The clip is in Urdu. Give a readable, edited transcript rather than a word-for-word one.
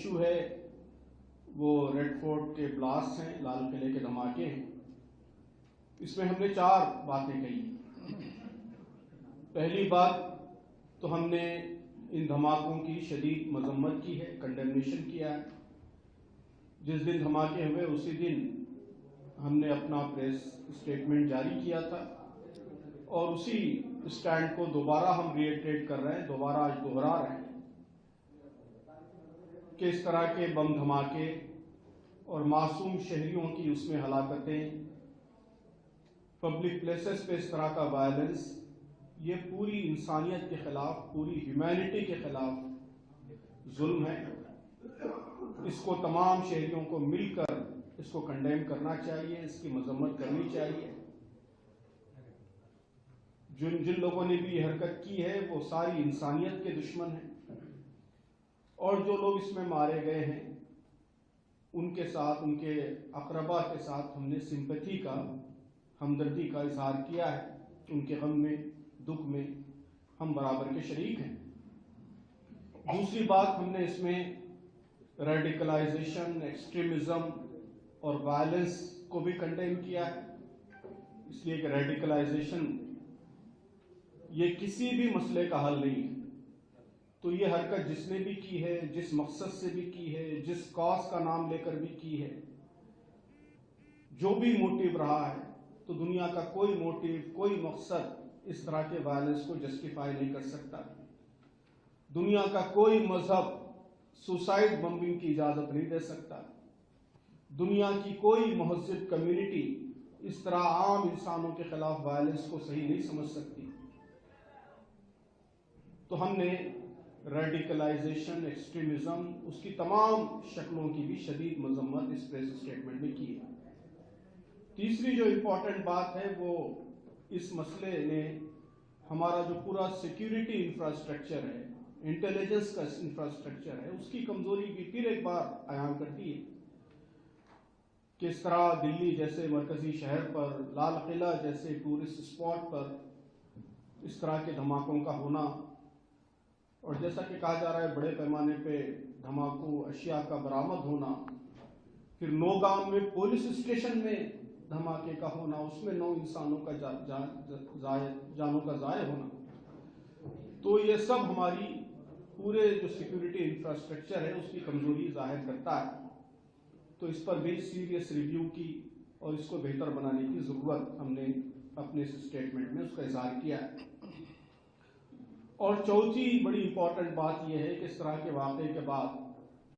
ایشو ہے وہ ریڈ فورٹ کے بلاسٹ ہیں، لال قلعے کے دھماکے ہیں۔ اس میں ہم نے 4 باتیں کہی۔ پہلی بات تو ہم نے ان دھماکوں کی شدید مذمت کی ہے، کنڈیمنیشن کیا ہے۔ جس دن دھماکے ہوئے اسی دن ہم نے اپنا پریس اسٹیٹمنٹ جاری کیا تھا، اور اسی اسٹینڈ کو دوبارہ ہم ری ایٹریٹ کر رہے ہیں، دوبارہ آج دوہرا رہے ہیں کہ اس طرح کے بم دھماکے اور معصوم شہریوں کی اس میں ہلاکتیں، پبلک پلیسز پہ اس طرح کا وائلنس، یہ پوری انسانیت کے خلاف، پوری ہیومینٹی کے خلاف ظلم ہے۔ اس کو تمام شہریوں کو مل کر اس کو کنڈیم کرنا چاہیے، اس کی مذمت کرنی چاہیے۔ جن لوگوں نے بھی یہ حرکت کی ہے وہ ساری انسانیت کے دشمن ہیں، اور جو لوگ اس میں مارے گئے ہیں ان کے ساتھ، ان کے اقربا کے ساتھ ہم نے سمپتھی کا، ہمدردی کا اظہار کیا ہے۔ ان کے غم میں، دکھ میں ہم برابر کے شریک ہیں۔ دوسری بات، ہم نے اس میں ریڈیکلائزیشن، ایکسٹریمزم اور وائلنس کو بھی کنڈیم کیا ہے، اس لیے کہ ریڈیکلائزیشن یہ کسی بھی مسئلے کا حل نہیں ہے۔ تو یہ حرکت جس نے بھی کی ہے، جس مقصد سے بھی کی ہے، جس کاز کا نام لے کر بھی کی ہے، جو بھی موٹیو رہا ہے، تو دنیا کا کوئی موٹیو، کوئی مقصد اس طرح کے وائلنس کو جسٹیفائی نہیں کر سکتا۔ دنیا کا کوئی مذہب سوسائڈ بمبنگ کی اجازت نہیں دے سکتا۔ دنیا کی کوئی مہذب کمیونٹی اس طرح عام انسانوں کے خلاف وائلنس کو صحیح نہیں سمجھ سکتی۔ تو ہم نے ریڈیکلائزیشن، ایکسٹریمزم، اس کی تمام شکلوں کی بھی شدید مذمت اس پریس اسٹیٹمنٹ میں کی ہے۔ تیسری جو امپورٹنٹ بات ہے وہ اس مسئلے نے ہمارا جو پورا سیکیورٹی انفراسٹرکچر ہے، انٹیلیجنس کا انفراسٹرکچر ہے، اس کی کمزوری بھی پھر ایک بار عیان کرتی ہے۔ کہ اس طرح دلی جیسے مرکزی شہر پر، لال قلعہ جیسے ٹورسٹ اسپاٹ پر اس طرح کے دھماکوں کا ہونا، اور جیسا کہ کہا جا رہا ہے بڑے پیمانے پہ دھماکوں اشیاء کا برآمد ہونا، پھر نوگام میں پولیس اسٹیشن میں دھماکے کا ہونا، اس میں 9 انسانوں کا جانوں کا ضائع ہونا، تو یہ سب ہماری پورے جو سیکیورٹی انفراسٹرکچر ہے اس کی کمزوری ظاہر کرتا ہے۔ تو اس پر بھی سیریس ریویو کی اور اس کو بہتر بنانے کی ضرورت ہم نے اپنے اس اسٹیٹمنٹ میں اس کا اظہار کیا ہے۔ اور چوتھی بڑی امپورٹنٹ بات یہ ہے کہ اس طرح کے واقعے کے بعد